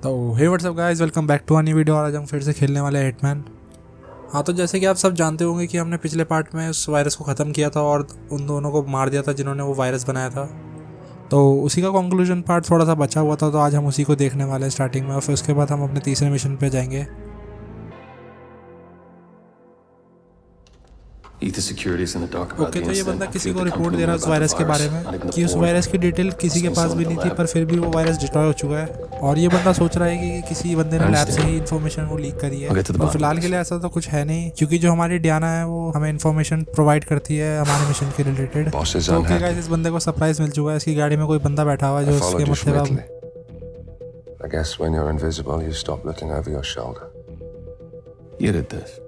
तो hey what's up guys, welcome back to new video. और आज हम फिर से खेलने वाले हैं हिटमैन। हाँ, तो जैसे कि आप सब जानते होंगे कि हमने पिछले पार्ट में उस वायरस को ख़त्म किया था और उन दोनों को मार दिया था जिन्होंने वो वायरस बनाया था। तो उसी का कंक्लूजन पार्ट थोड़ा सा बचा हुआ था, तो आज हम उसी को देखने वाले हैं स्टार्टिंग में, और फिर उसके बाद हम अपने तीसरे मिशन पे जाएंगे। ओके, तो ये बंदा किसी को रिपोर्ट दे रहा है उस वायरस के बारे में कि उस वायरस की डिटेल किसी के पास भी नहीं थी, पर फिर भी वो वायरस डिस्ट्रॉय हो चुका है। और ये बंदा सोच रहा है कि किसी बंदे ने लैब से ही इन्फॉर्मेशन को लीक करी है। तो फिलहाल के लिए ऐसा तो कुछ है नहीं, क्योंकि जो हमारी डियाना है वो हमें इन्फॉर्मेशन प्रोवाइड करती है हमारे मिशन के रिलेटेड। तो ओके गाइस, इस बंदे को सरप्राइज मिल चुका है। इसकी गाड़ी में कोई बंदा बैठा हुआ है जो उसके मतलब I guess when you're invisible, you stop looking over your shoulder. You did this.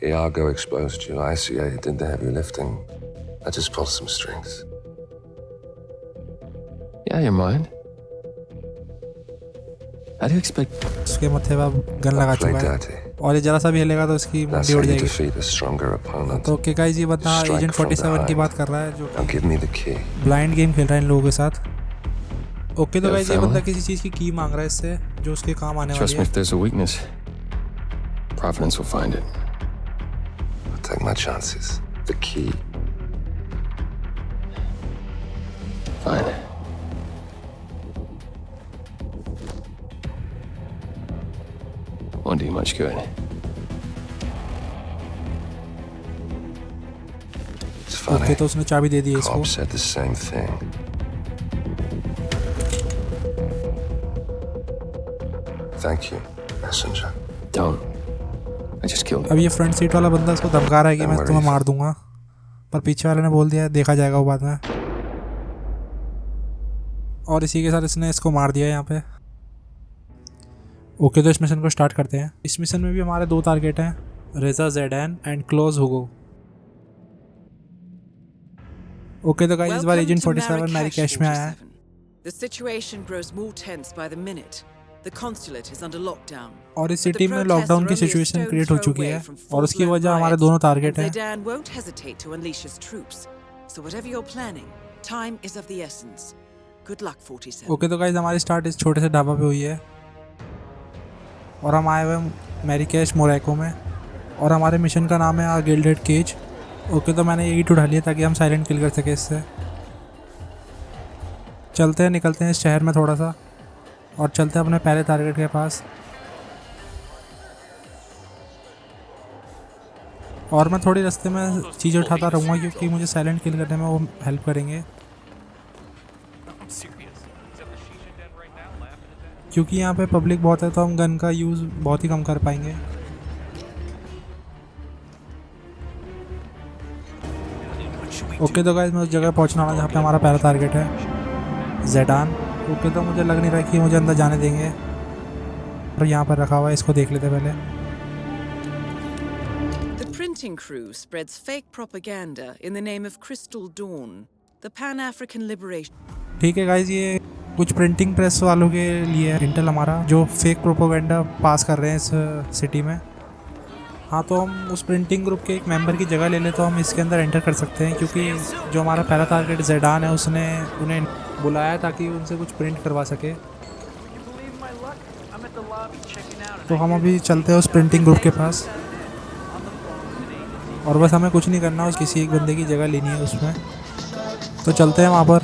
Iago exposed you. ICA did the heavy lifting. I just pulled some strings. Yeah, you're mine. How do you expect? उसके मत्थे पर gun लगा Play चुका है dirty. और ये जरा सा भी हिलेगा तो इसकी That's मुंडी how उड़ you जाएगी। defeat a stronger opponent. तो ओके गाइस, ये बंदा Strike एजेंट from 47 की behind. बात कर रहा है जो Now give me the key. Blind game खेल रहा है इन लोगों के साथ। ओके, तो Yeah, गाइस ये family. बंदा किसी चीज़ की की मांग रहा है इससे जो उसके काम आने वाली Trust me, है। if there's a weakness, Providence will find it. I'll take my chances. The key. Fine. Won't do you much good. It's funny. Okay, तो उसने चाबी दे दी है इसको। Cobb said the same thing. Thank you, messenger. Don't. I just killed अब him. ये front seat वाला बंदा इसको धमका रहा है कि मैं तुम्हें मार दूंगा, पर पीछे वाले ने बोल दिया देखा जाएगा वो बाद में। और इसी के साथ इसने इसको मार दिया यहाँ पे। ओके, तो इस मिशन को स्टार्ट करते हैं। इस मिशन में भी हमारे दो टारगेट हैं, रेजा जेडैन एंड क्लोज हुगो। ओके, तो गाइस इस बार एजेंट 47 मैरीकैश में आया है। The situation grows more tense by the minute. The consulate is under lockdown. और इस सिटी में लॉकडाउन की सिचुएशन क्रिएट हो चुकी है और उसकी वजह हमारे दोनों टारगेट हैं। Zidane won't hesitate to unleash his troops. So whatever you're planning, time is of the essence. Good luck, 47. Okay, तो गाइस हमारी स्टार्ट इस छोटे से ढाबा पे हुई है और हम आए हुए मैरीकैश मोरक्को में और हमारे मिशन का नाम है गिल्डेड केज। ओके, तो मैंने यही उठा लिया ताकि हम साइलेंट किल कर सके इससे। चलते हैं, निकलते हैं इस शहर में थोड़ा सा और चलते हैं अपने पहले टारगेट के पास। और मैं थोड़ी रास्ते में चीज़ें उठाता रहूँगा क्योंकि मुझे साइलेंट किल करने में वो हेल्प करेंगे, क्योंकि यहाँ पे पब्लिक बहुत है तो हम गन का यूज़ बहुत ही कम कर पाएंगे। ओके, तो गाइस मैं उस जगह पहुँचने वाला जहाँ पे हमारा पहला टारगेट है, जेडान। ओके, तो मुझे लग नहीं रहा कि मुझे अंदर जाने देंगे, और यहाँ पर रखा हुआ है, इसको देख लेते पहले। The printing crew spreads fake propaganda in the name of Crystal Dawn, the Pan-African liberation. ठीक है गाइस, ये कुछ प्रिंटिंग प्रेस वालों के लिए इंटेल हमारा जो फेक प्रोपोगेंडा पास कर रहे हैं इस सिटी में। हाँ, तो हम उस प्रिंटिंग ग्रुप के एक मेंबर की जगह ले ले तो हम इसके अंदर एंटर कर सकते हैं, क्योंकि जो हमारा पहला टारगेट जेडान है उसने उन्हें बुलाया ताकि उनसे कुछ प्रिंट करवा सके। तो हम अभी चलते हैं उस प्रिंटिंग ग्रुप के पास और बस हमें कुछ नहीं करना, उस किसी एक बंदे की जगह लेनी है उसमें। तो चलते हैं वहाँ पर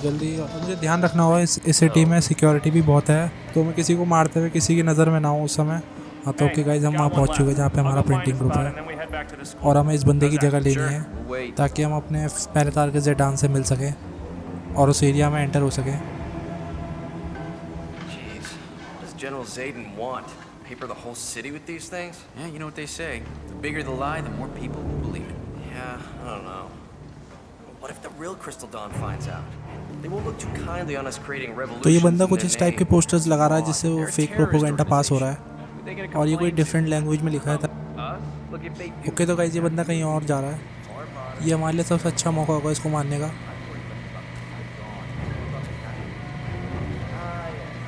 जल्दी। और मुझे ध्यान रखना होगा इस सिटी में सिक्योरिटी भी बहुत है, तो मैं किसी को मारते हुए किसी की नज़र में ना हूँ उस समय। हाँ, तो ओके गाइस, हम वहाँ पहुँच चुके हैं जहाँ पे हमारा प्रिंटिंग ग्रुप है और हमें इस बंदे की जगह लेनी है ताकि हम अपने पहले टारगेट जेडान से मिल सकें और उस एरिया में एंटर हो सकें। Jeez, what does General Zayden want? Paper the whole city with these things? Yeah, you know what they say. The bigger the lie, the more people will believe it. Yeah, I don't know. What if the real Crystal Dawn finds out? They won't look too kindly on us creating revolutions. तो ये बंदा in कुछ their इस type के name. Posters लगा रहा है जिससे वो They're a fake terrorist propaganda पास हो रहा है They gonna और ये कोई complain डिफरेंट to लैंग्वेज में लिखा है। us? Look, if they do okay, तो गाइस ये बंदा कहीं और जा रहा है, ये हमारे लिए सबसे अच्छा मौका होगा इसको मारने का।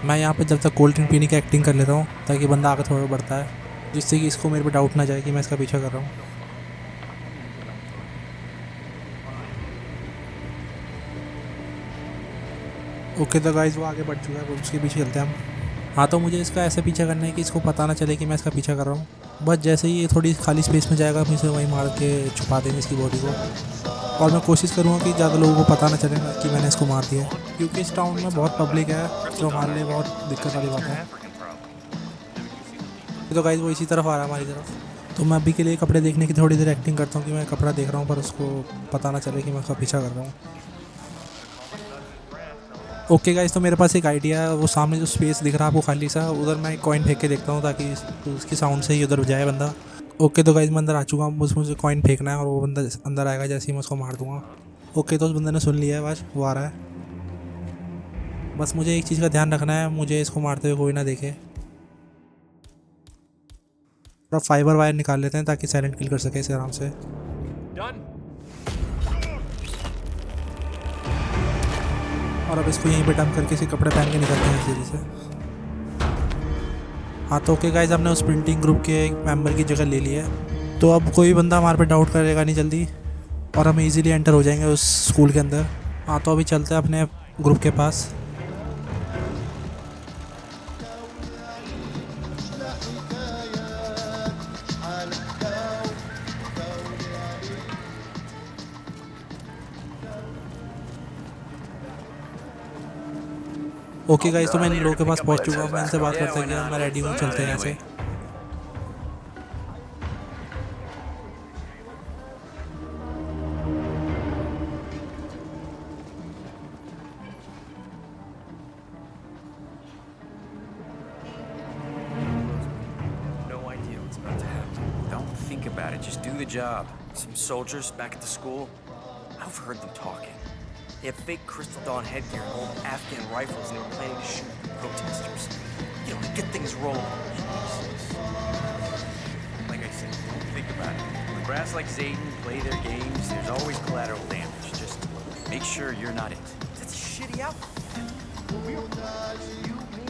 मैं यहाँ पे जब तक कोल्ड ड्रिंक पीने की एक्टिंग कर लेता हूँ ताकि बंदा आगे थोड़ा बढ़ता है, जिससे कि इसको मेरे पे डाउट ना जाए कि मैं इसका पीछा कर रहा हूँ। ओके तो गाइज वो आगे बढ़ चुका है, उसके पीछे चलते हैं हम। हाँ तो मुझे इसका ऐसे पीछा करना है कि इसको पता ना चले कि मैं इसका पीछा कर रहा हूँ। बस जैसे ही ये थोड़ी खाली स्पेस में जाएगा, हम इसे वहीं मार के छुपा देंगे इसकी बॉडी को। और मैं कोशिश करूँगा कि ज़्यादा लोगों को पता ना चले कि मैंने इसको मार दिया है, क्योंकि इस टाउन में बहुत पब्लिक है, जो हमारे लिए बहुत दिक्कत वाली बात है। तो गाइज वो इसी तरफ आ रहा है हमारी तरफ, तो मैं अभी के लिए कपड़े देखने की थोड़ी देर एक्टिंग करता हूँ कि मैं कपड़ा देख रहा हूँ, पर उसको पता ना चले कि मैं उसका पीछा कर रहा हूँ। ओके गाइस, तो मेरे पास एक आइडिया है। वो सामने जो स्पेस दिख रहा है आपको खाली सा, उधर मैं एक कॉइन फेंक के देखता हूँ ताकि उसकी साउंड से ही उधर जाए बंदा। ओके तो गाइस मैं अंदर आ चुका हूँ, उसमें मुझे कॉइन फेंकना है और वो बंदा अंदर आएगा, जैसे ही मैं उसको मार दूंगा। ओके तो उस बंदे ने सुन लिया है आवाज़, वो आ रहा है। बस मुझे एक चीज़ का ध्यान रखना है, मुझे इसको मारते हुए कोई ना देखे। थोड़ा फाइबर वायर निकाल लेते हैं ताकि साइलेंट किल कर सके इसे आराम से। और अब इसको यहीं पे डंप करके इसे कपड़े पहन के निकलते हैं सीधी से। हाँ तो ओके गाइस, हमने उस प्रिंटिंग ग्रुप के एक मेंबर की जगह ले ली है, तो अब कोई बंदा हमारे पे डाउट करेगा नहीं जल्दी, और हम इजीली एंटर हो जाएंगे उस स्कूल के अंदर। हाँ तो अभी चलते हैं अपने ग्रुप के पास। ओके गाइस, तो मैं इन लोगों के पास पहुंच चुका हूँ। मैं इनसे बात करते हैं कि मैं रेडी हूँ, चलते हैं यहाँ से। No idea what's about to happen. Don't think about it. Just do the job. Some soldiers back at the school. I've heard them talking. They have fake Crystal Dawn headgear and old Afghan rifles, and they were planning to shoot the protesters. You know, to get things rolling. Like I said, don't think about it. When brass like Zayden play their games, there's always collateral damage. Just make sure you're not it. That's a shitty outfit. You, me,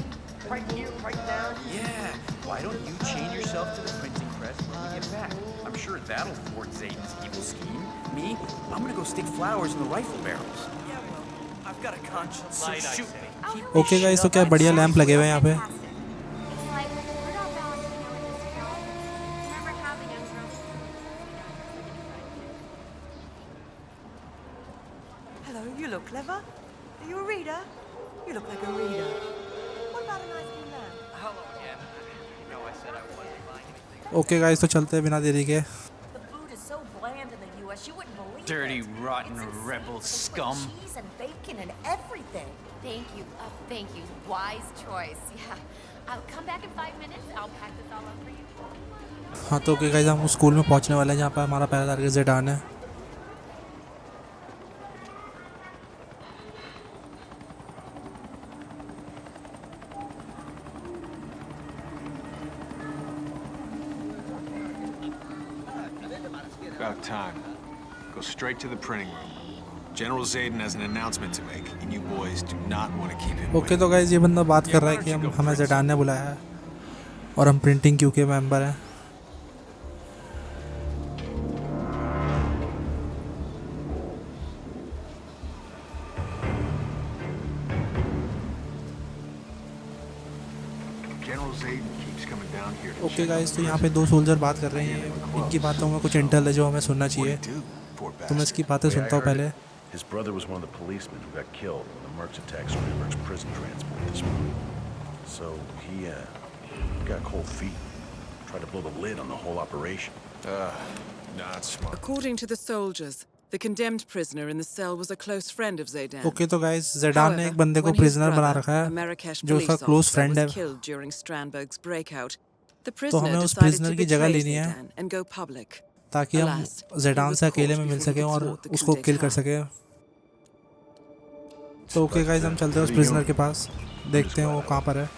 right here, right now. Yeah. Why don't you chain yourself to the printing press when we get back? I'm sure that'll thwart Zayden's evil scheme. Me, I'm gonna go stick flowers in the rifle barrels. Yeah, well, I've got a conscience, so shoot me. Okay guys, तो क्या बढ़िया lamp लगे हुए हैं यहाँ पे। Hello, you look clever. Are you a reader? You look like a reader. What about a nice new lamp? Hello again. You know I said I wasn't buying anything. Okay guys, तो चलते हैं बिना देरी के। The food is so bland in the U.S. you wouldn't believe Dirty, it. rotten It's insane. rebel It's like scum. cheese and bacon and everything. Thank you. Thank you. Wise choice. Yeah. I'll come back in 5 minutes. I'll pack this all up for you. हाँ तो okay guys, हम उस school में पहुँचने वाले हैं जहाँ पर हमारा पहला टारगेट ज़ेडान है। About time. Go straight to the printing room. General Zayden has an announcement to make, and you boys do not want to keep him okay तो गाइस, ये बंदा बात कर रहा है कि हमें ज़ेडान ने बुलाया है और हम प्रिंटिंग क्यू के मेंबर हैं। General Zayden keeps coming down here. Okay guys, तो यहाँ पे दो सोल्जर बात कर रहे हैं। इनकी बातों में कुछ इंटेल है जो हमें सुनना चाहिए, तो मैं इसकी बातें सुनता हूँ पहले। His brother was one of the policemen who got killed in the Mercs attack on Nuremberg's prison transport this morning. So he got cold feet. Tried to blow the lid on the whole operation. Not smart. According to the soldiers, the condemned prisoner in the cell was a close friend of Zaydan. Okay तो guys, ज़ेडान ने एक बंदे को prisoner बना रखा है जो उसका क्लोज फ्रेंड है, killed during Strandberg's breakout. The तो prisoner हमें उस decided प्रिजनर to की जगह betray लेनी है Zaydan and go public. ताकि हम Alas, ज़ेडान he से was अकेले में caught मिल before he सकें could और thwart the उसको coup किल कर d'etat. सकें। तो ओके गाइस, हम चलते हैं उस प्रिजनर के पास, देखते हैं वो कहाँ पर है।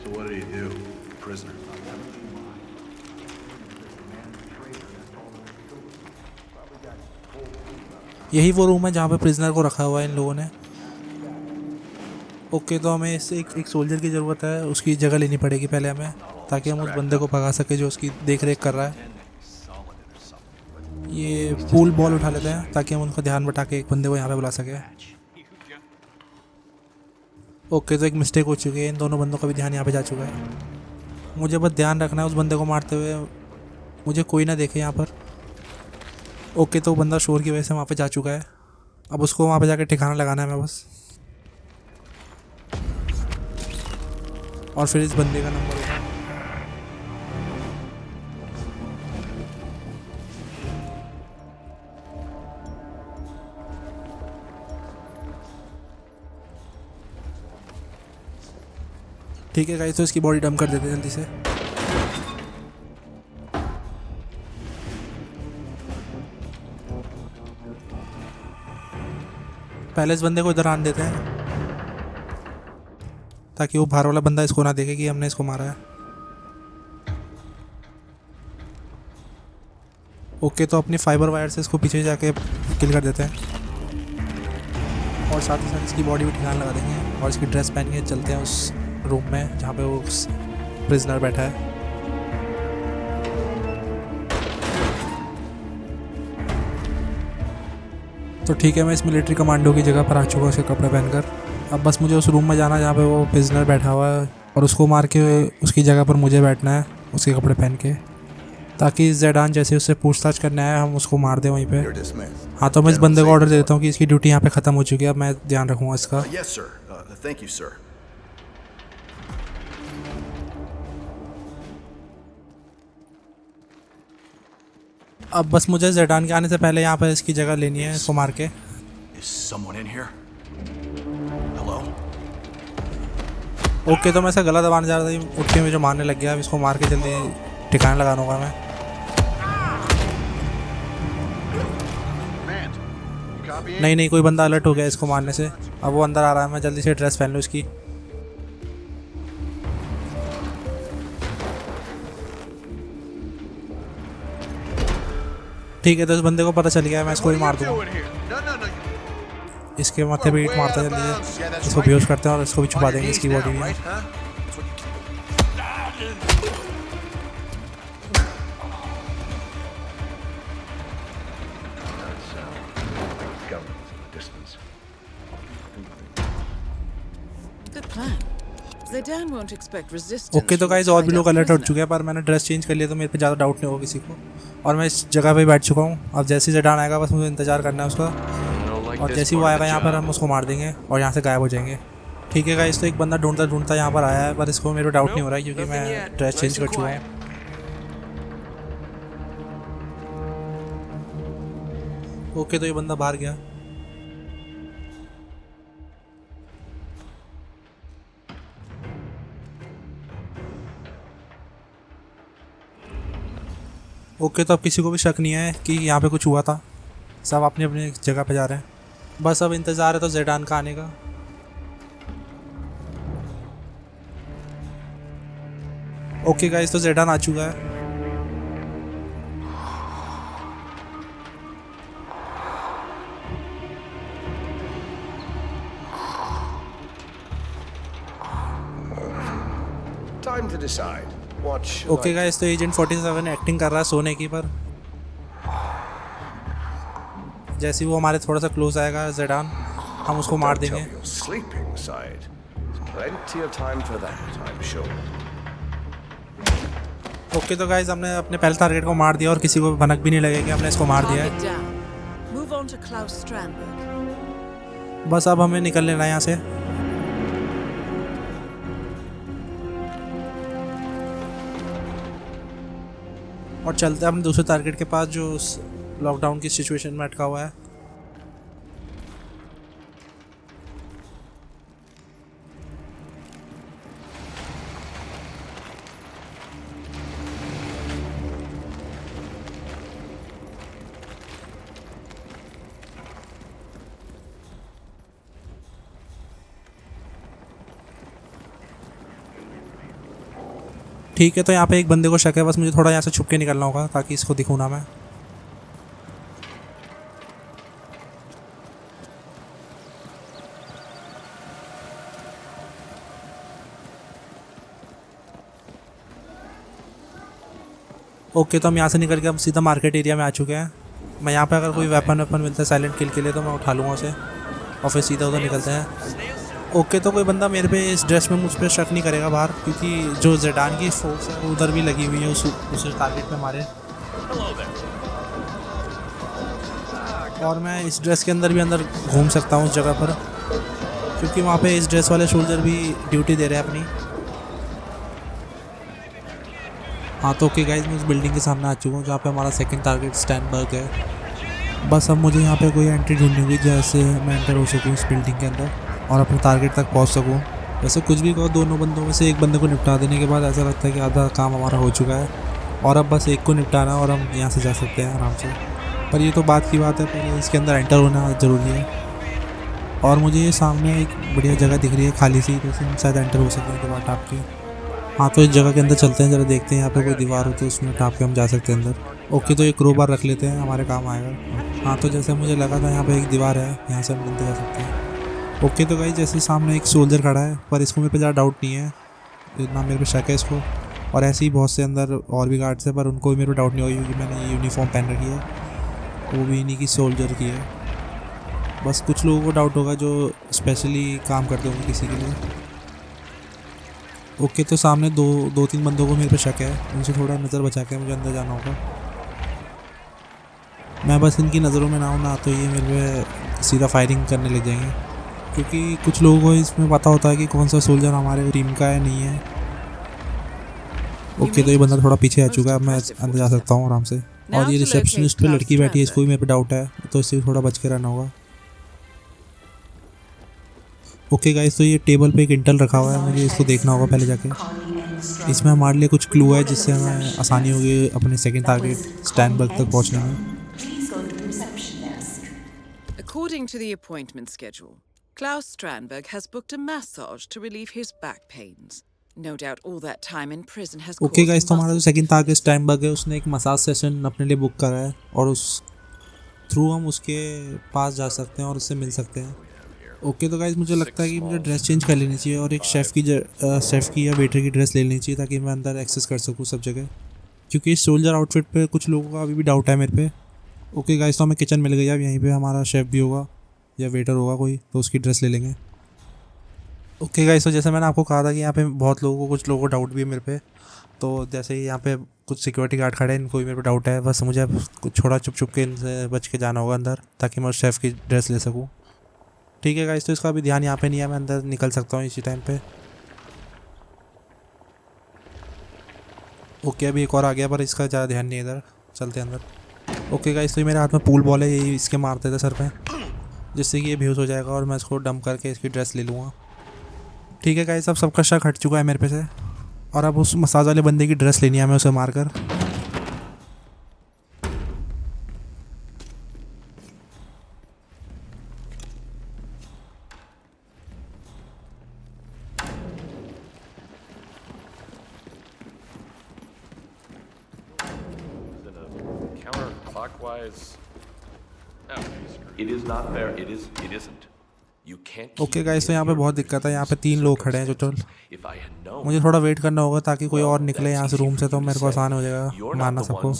So what did he do? Prisoner. यही वो रूम है जहाँ पे प्रिजनर को रखा हुआ है इन लोगों ने। ओके, तो हमें इससे एक सोल्जर की ज़रूरत है, उसकी जगह लेनी पड़ेगी पहले हमें, ताकि हम उस बंदे को भगा सके जो उसकी देख रेख कर रहा है। ये पूल बॉल उठा लेते हैं ताकि हम उनका ध्यान बटा के एक बंदे को यहाँ पे बुला सके। ओके, तो एक मिस्टेक हो चुकी है, इन दोनों बंदों का भी ध्यान यहाँ पे जा चुका है। मुझे बस ध्यान रखना है उस बंदे को मारते हुए मुझे कोई ना देखे यहाँ पर। ओके, तो बंदा शोर की वजह से वहाँ पे जा चुका है, अब उसको वहाँ पे जाके ठिकाना लगाना है हमें बस, और फिर इस बंदे का नंबर होगा। ठीक है गाइस, तो इसकी बॉडी डंप कर देते हैं जल्दी से। पहले इस बंदे को इधर आने देते हैं ताकि वो बाहर वाला बंदा इसको ना देखे कि हमने इसको मारा है। ओके, तो अपनी फाइबर वायर से इसको पीछे जाके किल कर देते हैं, और साथ ही साथ इसकी बॉडी भी ठिकाना लगा देंगे, और इसकी ड्रेस पहन के चलते हैं उस रूम में जहाँ पे वो प्रिजनर बैठा है। तो ठीक है, मैं इस मिलिट्री कमांडो की जगह पर आ चुका हूँ उसके कपड़े पहनकर। अब बस मुझे उस रूम में जाना है जहाँ पे वो प्रिजनर बैठा हुआ है, और उसको मार के उसकी जगह पर मुझे बैठना है उसके कपड़े पहन के, ताकि ज़ेडान जैसे उससे पूछताछ करने आया हम उसको मार दें वहीं पे। हाँ, तो मैं इस बंदे को ऑर्डर दे देता हूँ कि इसकी ड्यूटी यहाँ पे ख़त्म हो चुकी है, अब मैं ध्यान रखूँगा इसका। Yes, sir. Thank you, sir. अब बस मुझे ज़ेडान के आने से पहले यहाँ पर इसकी जगह लेनी है, इसको मार के। Is someone in here? Hello? Okay, तो मैं ऐसा गला दबाने जा रहा था, उठ के मुझे मारने लग गया। अब इसको मार के जल्दी ठिकाना लगाना होगा मैं। नहीं, कोई बंदा अलर्ट हो गया इसको मारने से, अब वो अंदर आ रहा है। मैं जल्दी से ड्रेस पहन लूँ इसकी। ठीक है, तो इस बंदे को पता चल गया है, मैं इसको भी मार दूँगा। इसके माथे पे ईंट मारते हैं जल्दी से, इसको बेहोश करते हैं और इसको भी छुपा देंगे इसकी बॉडी में। Good plan. Zidane won't expect resistance. Okay, तो गाइस और भी लोग अलर्ट हो चुके हैं, पर मैंने ड्रेस चेंज कर लिया तो मेरे पे ज़्यादा डाउट नहीं होगा किसी को, और मैं इस जगह पे बैठ चुका हूँ। अब जैसे ही ज़ेडान आएगा बस मुझे इंतज़ार करना है उसका, और जैसे ही वो आएगा यहाँ पर हम उसको मार देंगे और यहाँ से गायब हो जाएंगे। ठीक है गाइस, तो एक बंदा ढूंढता यहाँ पर आया है, पर इसको मेरे को डाउट नहीं हो रहा है क्योंकि मैं ड्रेस चेंज कर चुका हूँ। ओके, तो ये बंदा बाहर गया। ओके, तो अब किसी को भी शक नहीं है कि यहाँ पे कुछ हुआ था, सब अपनी अपनी जगह पे जा रहे हैं। बस अब इंतज़ार है तो ज़ेडान का आने का। ओके गाइस, तो ज़ेडान आ चुका है। Time to decide. Okay guys, तो एजेंट 47 एक्टिंग कर रहा है सोने की, पर जैसे ही वो हमारे थोड़ा सा क्लोज आएगा ज़ेडान, हम उसको मार देंगे। Sleeping side. Plenty of time for that, I'm sure. Okay, तो गाइस हमने अपने पहले टारगेट को मार दिया और किसी को भनक भी नहीं लगेगी हमने इसको मार दिया है। Move on to Klaus Strandberg. बस अब हमें निकल लेना है यहाँ से। और चलते हैं अपने दूसरे टारगेट के पास जो लॉकडाउन की सिचुएशन में अटका हुआ है। ठीक है, तो यहाँ पे एक बंदे को शक है, बस मुझे थोड़ा यहाँ से छुप के निकलना होगा ताकि इसको दिखूँ ना मैं। ओके, तो हम यहाँ से निकल के हम सीधा मार्केट एरिया में आ चुके हैं। मैं यहाँ पे अगर कोई वेपन मिलता है साइलेंट किल के लिए तो मैं उठा लूँगा उसे और फिर सीधा उधर निकलते हैं। ओके, तो कोई बंदा मेरे पे इस ड्रेस में मुझ पर शक नहीं करेगा बाहर, क्योंकि जो जेडान की फोर्स है वो उधर भी लगी हुई है उस टारगेट पे मारे। और मैं इस ड्रेस के अंदर भी अंदर घूम सकता हूँ उस जगह पर, क्योंकि वहाँ पे इस ड्रेस वाले सोल्जर भी ड्यूटी दे रहे हैं अपनी। हाँ, तो ओके गाइस, मैं उस बिल्डिंग के सामने आ चुका हूँ जहाँ पे हमारा सेकंड टारगेट स्टैनबर्ग है। बस अब मुझे यहाँ पे कोई एंट्री ढूंढनी होगी जैसे मैं एंटर हो सकूँ इस बिल्डिंग के अंदर और अपने टारगेट तक पहुँच सकूँ। वैसे कुछ भी कहो, दोनों बंदों में से एक बंदे को निपटा देने के बाद ऐसा लगता है कि आधा काम हमारा हो चुका है और अब बस एक को निपटाना और हम यहाँ से जा सकते हैं आराम से। पर ये तो बात की बात है, पहले इसके अंदर एंटर होना ज़रूरी है। और मुझे ये सामने एक बढ़िया जगह दिख रही है खाली सी, तो इसमें शायद एंटर हो सकते हैं दीवार टाप के। हाँ, तो इस जगह के अंदर चलते हैं, ज़रा देखते हैं यहाँ पे कोई दीवार हो तो उसमें टाप के हम जा सकते हैं अंदर। ओके, तो एक क्रोबार रख लेते हैं, हमारे काम आएगा। हाँ, तो जैसे मुझे लगा था यहाँ पे एक दीवार है, यहाँ से हम अंदर जा सकते हैं। ओके, तो गाइस जैसे सामने एक सोल्जर खड़ा है, पर इसको मेरे पे ज़्यादा डाउट नहीं है, इतना मेरे पे शक है इसको। और ऐसे ही बहुत से अंदर और भी गार्ड्स हैं, पर उनको भी मेरे पे डाउट नहीं होगी क्योंकि मैंने ये यूनिफॉर्म पहन रखी है, वो भी इन्हीं की सोल्जर की है। बस कुछ लोगों को डाउट होगा जो स्पेशली काम करते होंगे किसी के लिए। ओके, तो सामने दो तीन बंदों को मेरे पे शक है, उनसे थोड़ा नज़र बचा के मुझे अंदर जाना होगा। मैं बस इनकी नज़रों में ना हूँ ना, तो ये मेरे पे सीधा फायरिंग करने लग जाएंगे, क्योंकि कुछ लोगों को इसमें पता होता है कि कौन सा सोल्जर हमारे टीम का है नहीं है। ओके, तो ये बंदा थोड़ा पीछे आ चुका है, मैं अंदर जा सकता हूँ आराम से। और ये रिसेप्शनिस्ट पे लड़की बैठी है, इसको भी मेरे पे डाउट है, तो इससे थोड़ा बच के रहना होगा। ओके गाइस, तो ये टेबल पे एक इंटेल रखा हुआ है, मुझे इसको देखना होगा पहले जाके। इसमें हमारे लिए कुछ क्लू है जिससे हमें आसानी होगी अपने सेकंड टारगेट स्टैनबर्ग तक पहुंचने में। According to the appointment schedule, Klaus Strandberg has booked a massage to relieve his back pains. No doubt all that time in prison has caused okay guys, तो हमारा जो muscle सेकंड टारगेट स्टैनबर्ग है उसने एक massage session अपने लिए book करा है और उस थ्रू हम उसके पास जा सकते हैं और उससे मिल सकते हैं। ओके, तो गाइस मुझे लगता है कि मुझे ड्रेस चेंज कर लेनी चाहिए और एक शेफ़ की या वेटर की ड्रेस ले लेनी चाहिए ताकि मैं अंदर एक्सेस कर सकूँ सब जगह, क्योंकि इस सोल्जर आउटफिट पे कुछ लोगों का अभी भी डाउट है मेरे पे। ओके गाइस, तो हमें किचन मिल गई, अब यहीं पे हमारा शेफ़ भी होगा या वेटर होगा कोई, तो उसकी ड्रेस ले लेंगे। ओके गाइस, तो जैसे मैंने आपको कहा था कि यहाँ पे बहुत लोगों को कुछ लोगों को डाउट भी है मेरे पे, तो जैसे ही यहाँ पे कुछ सिक्योरिटी गार्ड खड़े हैं, इनको भी मेरे पे डाउट है, बस मुझे अब कुछ थोड़ा चुप के इनसे बच के जाना होगा अंदर ताकि मैं उस शेफ़ की ड्रेस ले सकूँ। ठीक है गाइस, तो इसका अभी ध्यान यहाँ पे नहीं है, मैं अंदर निकल सकता हूँ इसी टाइम पे। ओके, अभी एक और आ गया पर इसका ज़्यादा ध्यान नहीं है, इधर चलते हैं अंदर। ओके गाइस, तो ये मेरे हाथ में पूल बॉल है, यही इसके मारते थे सर पे जिससे कि ये बेहोश हो जाएगा और मैं इसको डंप करके इसकी ड्रेस ले लूँगा। ठीक है गाइस, अब सबका शक हट चुका है मेरे पे से और अब उस मसाज वाले बंदे की ड्रेस लेनी है हमें उसे मारकर। ओके गाइस, तो यहाँ पे बहुत दिक्कत है, यहाँ पे 3 लोग खड़े हैं टोटल, मुझे थोड़ा वेट करना होगा ताकि कोई और निकले यहाँ से रूम से, तो मेरे को आसान हो जाएगा मारना सबको।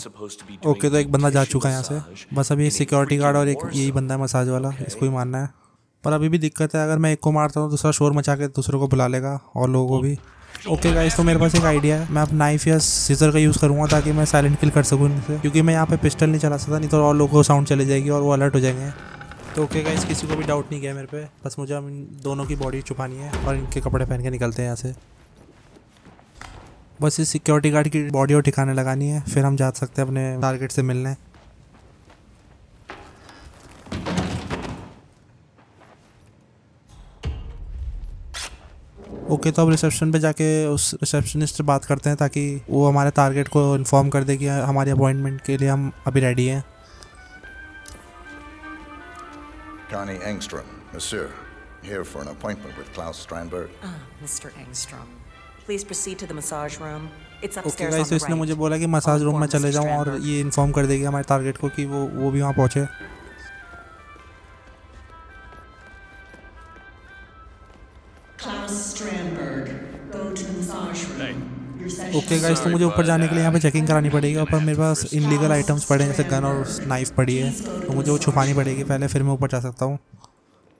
ओके, तो एक बंदा जा चुका है यहाँ से, बस अभी सिक्योरिटी गार्ड और एक यही बंदा है मसाज वाला, इसको ही मारना है। पर अभी भी दिक्कत है, अगर मैं एक को मारता हूँ दूसरा शोर मचा के दूसरों को बुला लेगा और लोगों को भी। ओके गाइस, तो मेरे पास एक आइडिया है, मैं अब नाइफ या सीजर का यूज़ करूँगा ताकि मैं साइलेंट किल कर सकूँ इनसे, क्योंकि मैं यहाँ पे पिस्टल नहीं चला सकता, नहीं तो और लोगों को साउंड चली जाएगी और वो अलर्ट हो जाएंगे। तो ओके गाइस, किसी को भी डाउट नहीं किया मेरे पे, बस मुझे इन दोनों की बॉडी छुपानी है और इनके कपड़े पहन के निकलते हैं यहाँ से। बस इस सिक्योरिटी गार्ड की बॉडी और ठिकाने लगानी है, फिर हम जा सकते हैं अपने टारगेट से मिलने। ओके, तो अब रिसेप्शन पे जाके उस रिसेप्शनिस्ट से बात करते हैं ताकि वो हमारे टारगेट को इन्फॉर्म कर दे कि हमारी अपॉइंटमेंट के लिए हम अभी रेडी हैं। Connie Engstrom, monsieur, here for an appointment with Klaus Strandberg. Mr. Engstrom. Please proceed to the massage room. It's okay upstairs guys, on तो the इसने right. मुझे बोला कि मसाज रूम में चले जाऊँ और ये इन्फॉर्म कर देगी हमारे टारगेट को कि वो भी वहाँ पहुँचे। Klaus Strandberg, go to the massage room. Okay guys, तो मुझे ऊपर जाने के लिए यहाँ पे चेकिंग करानी पड़ेगी। और पर मेरे पास इनलीगल आइटम्स पड़े हैं, जैसे गन और नाइफ पड़ी है, तो मुझे वो छुपानी पड़ेगी पहले, फिर मैं ऊपर जा सकता हूँ।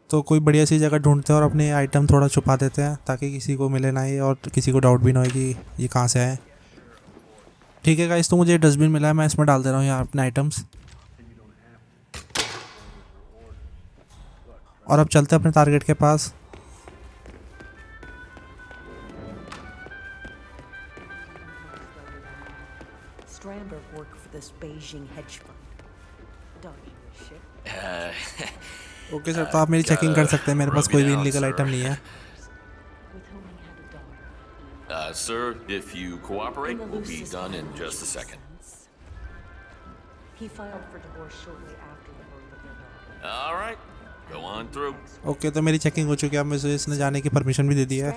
तो कोई बढ़िया सी जगह ढूंढते हैं और अपने आइटम थोड़ा छुपा देते हैं, ताकि किसी को मिले ना ये और किसी को डाउट भी ना हो कि ये कहाँ से आए। ठीक है गाइस, तो मुझे डस्टबिन मिला है, मैं इसमें डाल दे रहा हूँ यहाँ अपने आइटम्स। और अब चलते हैं अपने टारगेट के पास। Strandberg worked for this Beijing hedge fund. Don't you wish it? Okay sir, तो आप मेरी चेकिंग कर सकते हैं, मेरे पास कोई भी इनलीगल आइटम नहीं है। Sir, if you cooperate, we'll be done in just a second. He filed for divorce shortly after the birth of their daughter. All right, go on through. Okay, तो मेरी चेकिंग हो चुकी है, अब मुझे इसने जाने की परमिशन भी दे दी है।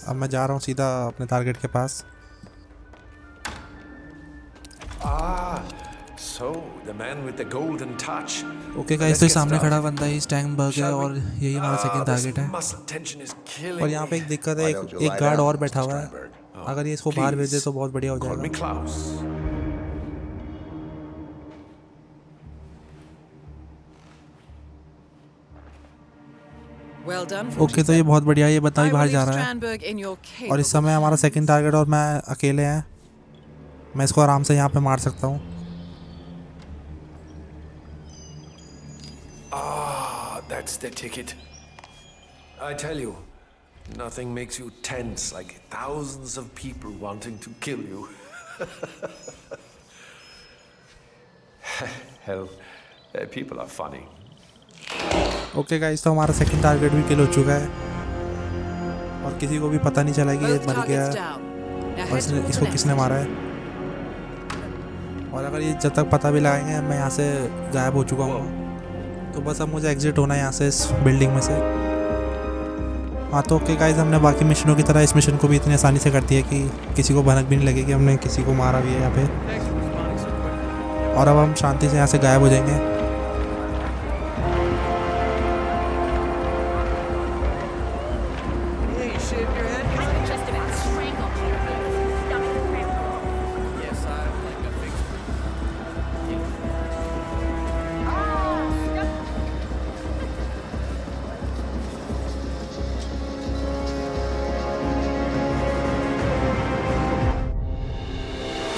अब मैं जा रहा हूँ सीधा अपने टारगेट के पास। So, the man with the golden touch. Okay guys, तो सामने खड़ा बंदा ही स्टैंगबर्ग है और यही हमारा सेकंड टारगेट है। और यहाँ पे एक दिक्कत है, एक गार्ड और बैठा हुआ है, अगर ये इसको बाहर भेज दे तो बहुत बढ़िया हो जाएगा। Well done, ओके, तो ये बहुत बढ़िया, ये बता भी बाहर जा रहा है Strandberg in your cave. और इस समय हमारा सेकंड टारगेट और मैं अकेले हैं, मैं इसको आराम से यहाँ पे मार सकता हूँ। That's the ticket. I tell you, nothing makes you tense like thousands of people wanting to kill you. Hell, people are funny. Okay guys, तो हमारा सेकंड टारगेट भी किल हो चुका है और किसी को भी पता नहीं चला कि ये मर गया है और इसको किसने मारा है। और अगर ये जब तक पता भी लगाएंगे मैं यहाँ से गायब हो चुका हूँ, तो बस अब मुझे एग्जिट होना है यहाँ से, इस बिल्डिंग में से। हाँ, तो ओके गाइस, हमने बाकी मिशनों की तरह इस मिशन को भी इतनी आसानी से कर दिया कि किसी को भनक भी नहीं लगे कि हमने किसी को मारा भी है यहाँ पे। और अब हम शांति से यहाँ से गायब हो जाएंगे।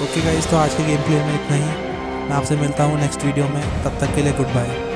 ओके गाइस, तो आज के गेम प्ले में इतना ही। मैं आपसे मिलता हूँ नेक्स्ट वीडियो में, तब तक के लिए गुड बाय।